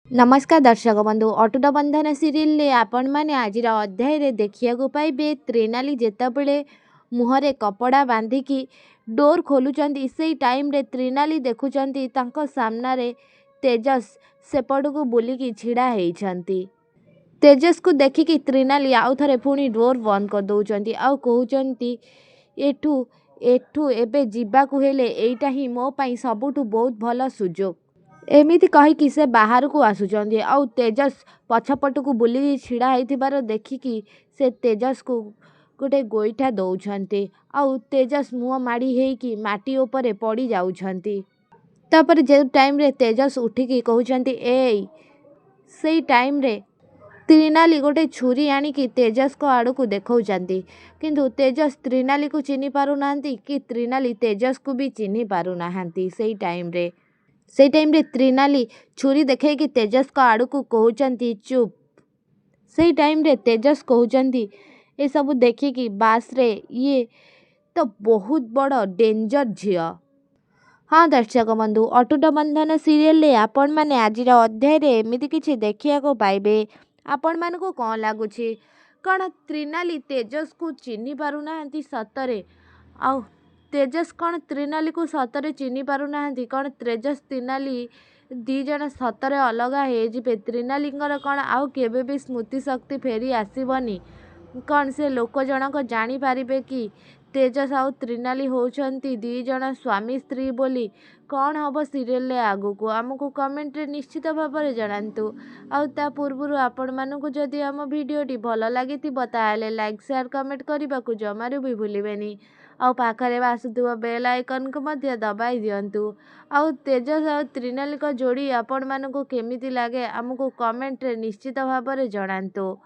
नमस्कार दर्शक बंधु अटूट बंधन सीरियल आपण मैंने आज अध्याय देखा पाइबे त्रिनाली जितेबले मुहरे कपड़ा बांधिकी डोर खोलुंट से टाइम रे त्रिनाली देखुंट सामने तेजस सेपट को बुलिकी छिड़ा होती। तेजस को देखिकी त्रिनाली आउ थे पुणी डोर बंद कर दौरान आउ कहते एठू एठू एबे जीवाकू हेले एइटा ही मो पाई सबुठू बहुत भल सुजोग। एमिति कहीकि से बाहर को आसुचंदी आउ तेजस पछपट को बुली छिड़ा होइथिबार देखिकी से तेजस को गोटे गोईठा दौरान आउ तेजस मुँह माड़ी हेइकी माटी उपरे पड़ी जाउछंती। तापर जे टाइम रे तेजस उठिकी कहउछंती ए सेई टाइम रे त्रिनाली गोटे छुरी आनिकी तेजस को आड़ को देखौछंती किंतु तेजस त्रिनाली को चिन्ही पारु नाहंती कि त्रिनाली तेजस को भी चिन्ही पारु नाहंती। सेई टाइम रे त्रिनाली छुरी देखे कि तेजस को आड़ को कहउछंती चुप। सेई टाइम रे तेजस कहउछंती ए सब देखिकी बास रे ये तो बहुत बड़ डेंजर झियो। हाँ दर्शक बंधु अटूट बंधन सीरियल रे आपण माने आज अध्याय रे एमिति किछि देखिया को पाइबे। आपण मानकु कौन लागुछि कौन त्रिनाली तेजस को चिन्ही पारु नाहंती सतरे आउ तेजस कौन त्रिनाली को सतरे चिन्ही पारु नाहंती कौन तेजस त्रिनाली दी जण सतरे अलगा हे जिबे त्रिनालींगर कौन आउ केबे भी स्मृति शक्ति फेरी आसीबनी कौन से लोक जनक जानी पारिबे कि तेजस आउ त्रिनाली होउछंती दी जण स्वामी स्त्री बोली कौन हबो सीरियल रे आगु को हमकु कमेंट रे निश्चित भाव में जणांतु। आउ ता पूर्वरु आपण मानकु जदि आम भिडियोटी भल लागिथिबो ताहेले लाइक शेयर कमेंट करबाकू जमारू भी भूलिबेनी। आउ पाखरे आसुथिबो बेल आइकन को मध्य दबाई दियंतु। आउ तेजस आउ त्रिनाली को जोड़ी आपण मानकु केमिति लागे हमकु कमेंट रे निश्चित भाव में जणांतु।